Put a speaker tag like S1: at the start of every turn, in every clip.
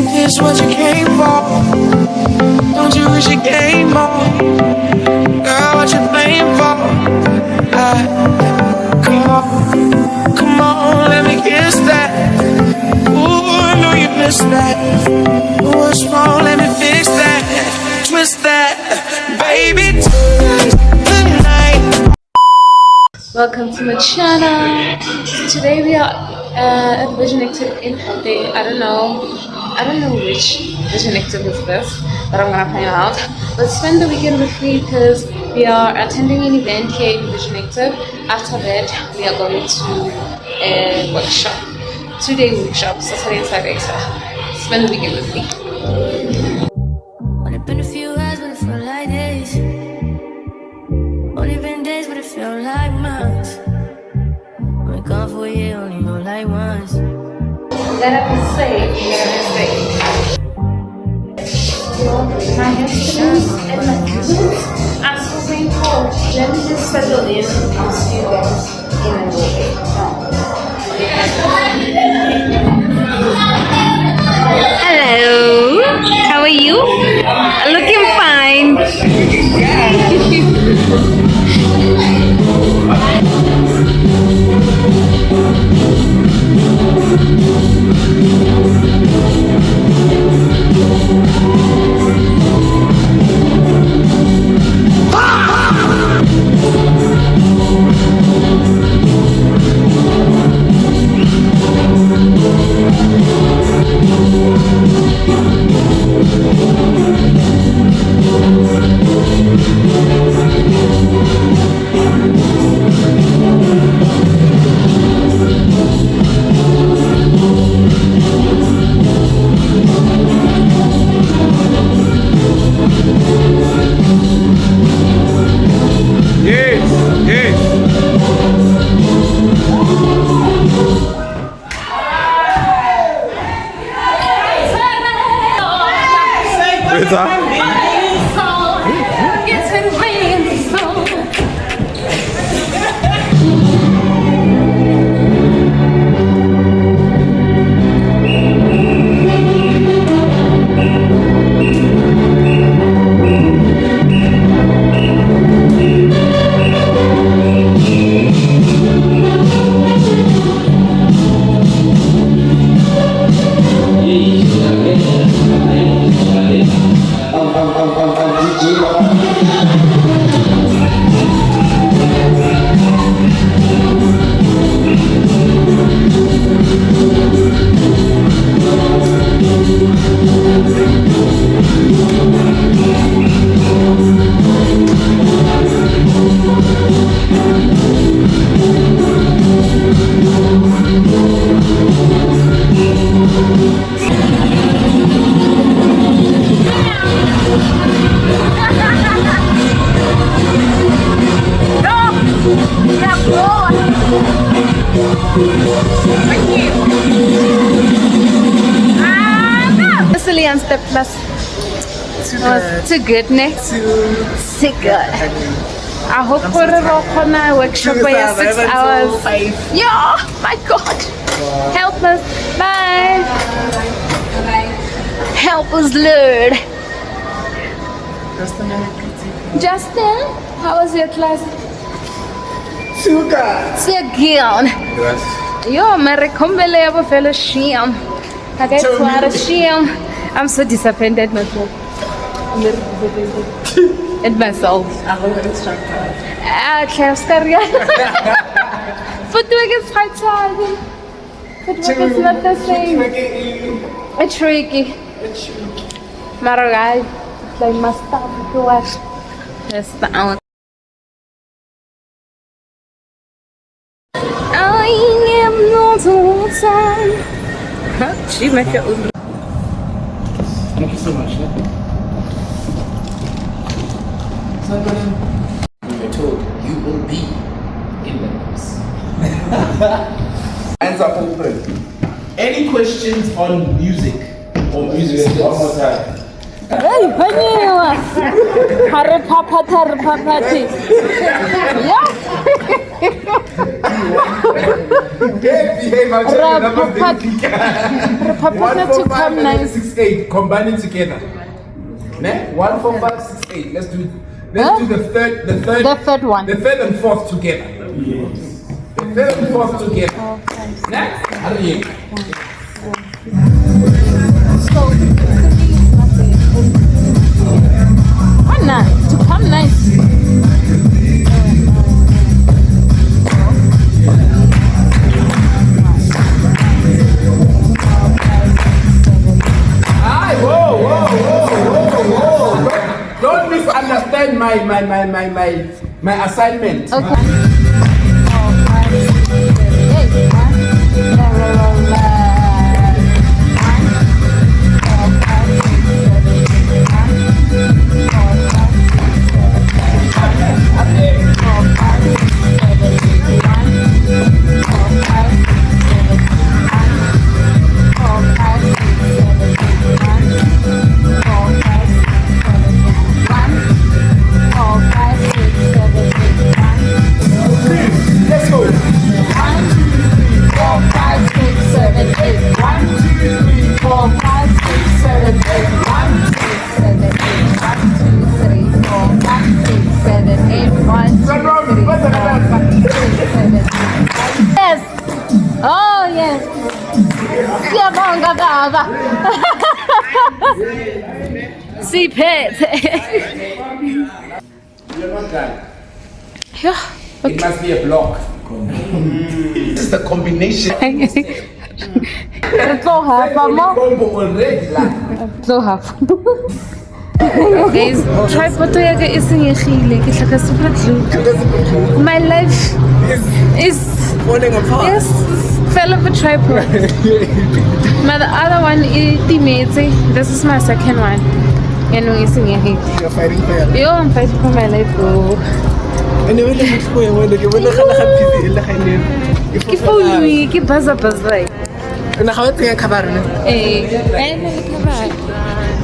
S1: Ain't this what you came for? Don't you wish you came more? Girl, what you playing for? Come on, let me kiss that. Ooh, I know you missed that. What's wrong? Let me fix that. Twist that, baby. Tonight.
S2: Welcome to my channel. Today we are at Vision Active in Gauteng. I don't know which Vision Active is this, but I'm gonna find out. Let's spend the weekend with me because we are attending an event here in Vision Active. After that, we are going to a workshop, 2-day workshop, Saturday and Sunday. So spend the weekend with me.
S3: Only been a few hours, but it felt like days. Only been days, but it felt like months. Been gone for a year, only know like once.
S2: Let us say, my instruments and my keyboards are so painful. Let me just settle in. I'll see you guys in a little bit. Hello, how are you? Looking fine. Step plus too good, ne? Too good. I hope for a workshop for 6 hours. Yeah, my God. Help us. Bye. Help us, Lord. Justin, how was your class?
S4: Too good.
S2: So good. Yo, me recombele abo fellowship. I'm so disappointed myself. And myself.
S4: I love an instructor.
S2: Footwork is hard to Footwork is not the same. It's tricky. Maragal. Like must stop to watch. Just out. I am not a She make it.
S4: Thank you so much. So, we were told you will be in the course. Hands up open. Any questions on music or music skills? One more time.
S2: Hey, vanilla. Harry papati. Yeah. Rapapata to come nice.
S4: 6, 8. Combine it together. Ne? 1, 4, 5, 6, 8. Let's do the third
S2: one.
S4: The third and fourth together. Yes. The third and fourth together. Next.
S2: Anna, to come nice.
S4: Whoa. Don't misunderstand my assignment.
S2: Okay.
S4: Let's go.
S2: 1, 2, 3, 4, 5, 6, 7, 8. 1, 2, 3, 4, 5, 6, 7, 8. 1, 2, 3, 4, 5, 6, 7, 8. 1, 2, 3, 4, 5, 6, 7, 8. Yes. Oh yes. Siyabonga baba. Siphethe.
S4: You're not done.
S2: Yeah.
S4: It must be a block. This is the combination.
S2: Re tlo hafa mo.
S4: Combo already.
S2: Tlo hafa. Guys, tripod ya ka e senyegile ke tlhoka super glue. My life is
S4: Falling apart.
S2: yes fell off a tripod. My the other one is timetse. This is my second one. Yanong e senyegile.
S4: You're fighting for your life.
S2: Yo, I'm fighting for my life. Oh.
S4: And you will never go away. You will not have busy.
S2: Ke phone ke buzzer.
S4: And how do you cover it?
S2: Eh, and the cover.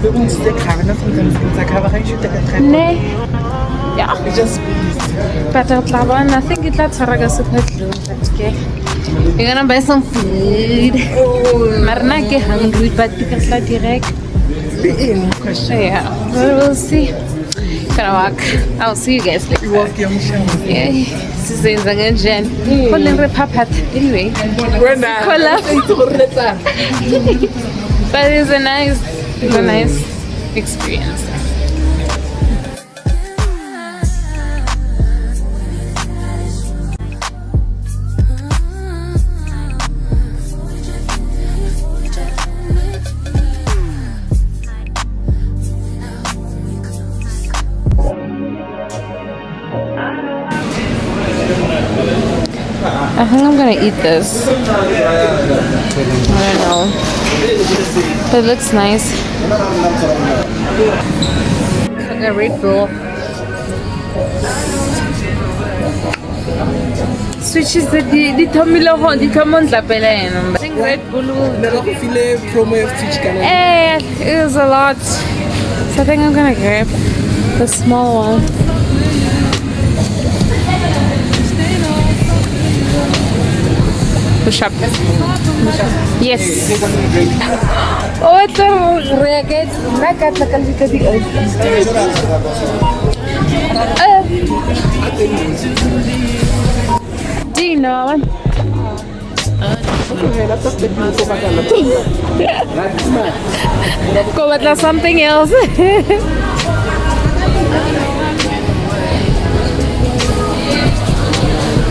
S4: You won't stick having nothing to cover. I should take a trip.
S2: Ne. Yeah.
S4: It's just
S2: But I think it's not Saraga super glue. Okay. You're gonna buy some food. Marna ke hungry, but because la direct.
S4: be in question.
S2: Yeah. We'll see. I'll see you guys later. Yeah. Sizenza kanjani? Khona ngirephaphata. Anyway. Khola. But it's a nice experience. I think I'm gonna eat this. I don't know. But it looks nice. Like a Red Bull. Switches di thomile ho di thomontle pele ena. I think Red Bull. It was a lot. So I think I'm gonna grab the small one. Push up. Yes. Oh, it's a racket. Do you know? Go with something else.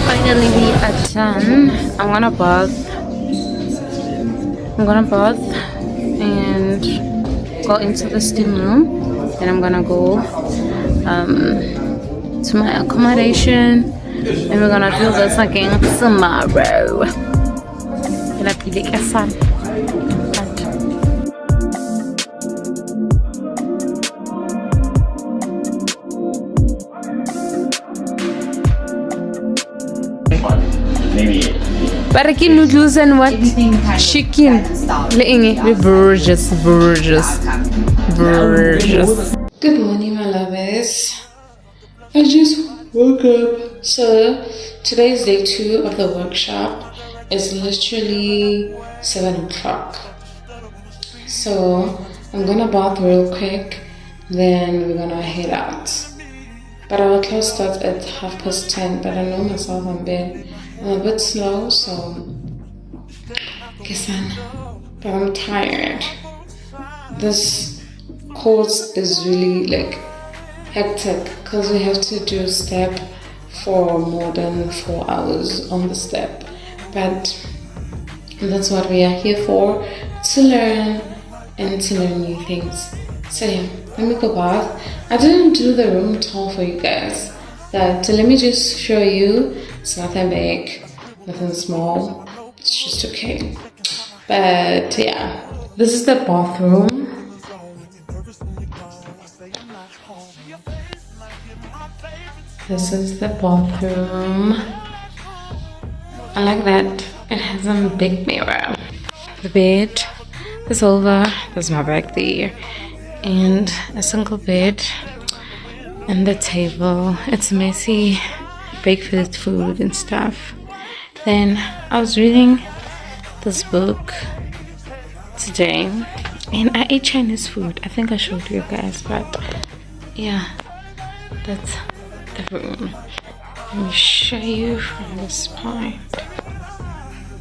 S2: Finally, we are done. I'm gonna bath and go into the steam room. Then I'm gonna go to my accommodation, and we're gonna do this again tomorrow. Baraki noodles and what? Chicken. Verges. gorgeous. Good morning, my lovers. I just woke up. So today is day 2 of the workshop. It's literally 7 o'clock. So I'm gonna bath real quick, then we're gonna head out. But our class starts at 10:30. But I know myself, I'm a bit slow, so guess but I'm tired. This course is really like hectic because we have to do a step for more than 4 hours on the step. But that's what we are here for, to learn and to learn new things. So yeah, let me go bath. I didn't do the room tour for you guys, but let me just show you. It's nothing big, nothing small, it's just okay. But yeah, this is the bathroom. This is the bathroom. I like that it has a big mirror. The bed is over. There's my bag there, and a single bed, and the table. It's messy, breakfast food and stuff. Then I was reading this book today, and I ate Chinese food. I think I showed you guys, but yeah, that's the room. Let me show you from this point.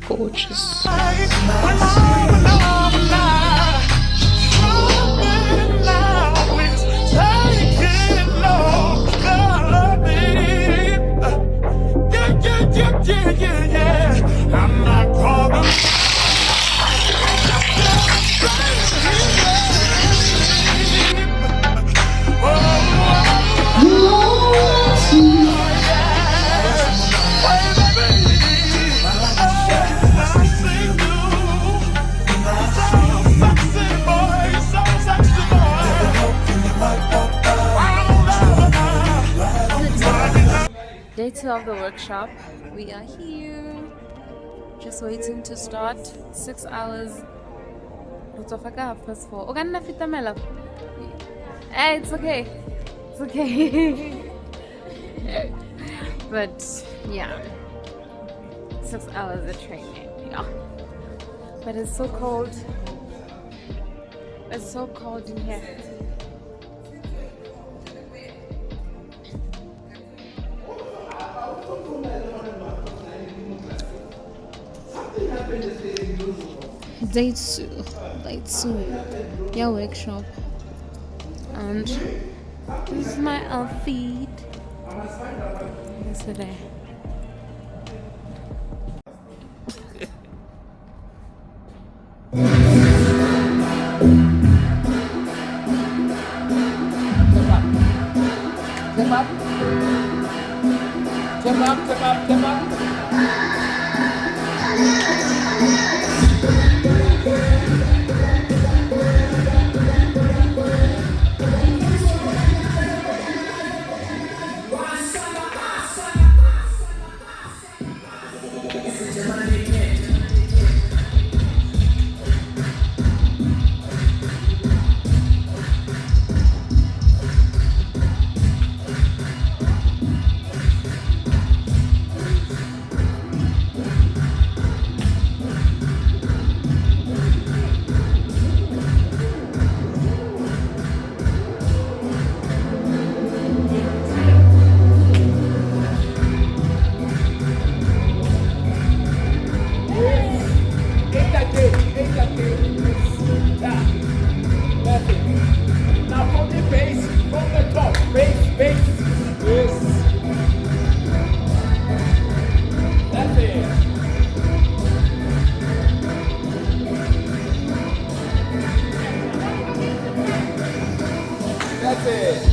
S2: Gorgeous. Day 2 of the workshop. We are here, just waiting to start. 6 hours. It's Hey, it's okay. It's okay. But yeah, 6 hours of training. Yeah. But it's so cold. It's so cold in here. Day 2, your workshop, and this is my outfit yesterday.
S4: Step up.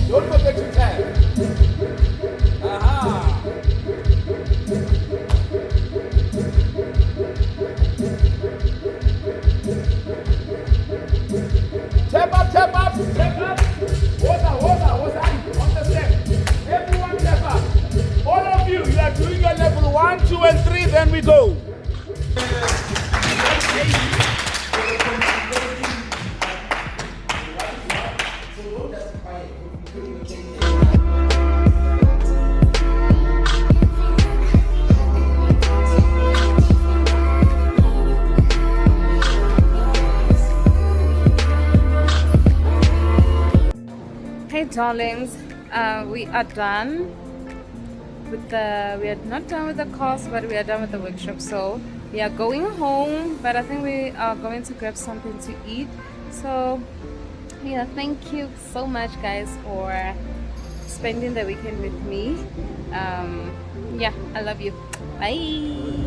S4: Don't forget your tag. Aha. Step up, step up, step up. What's that? On the step. Everyone step up. All of you, you are doing your level 1, 2, and 3, then we go.
S2: Okay, darlings, we are done with we are not done with the course, but we are done with the workshop. So we are going home, but I think we are going to grab something to eat. So yeah, thank you so much, guys, for spending the weekend with me. Yeah, I love you. Bye.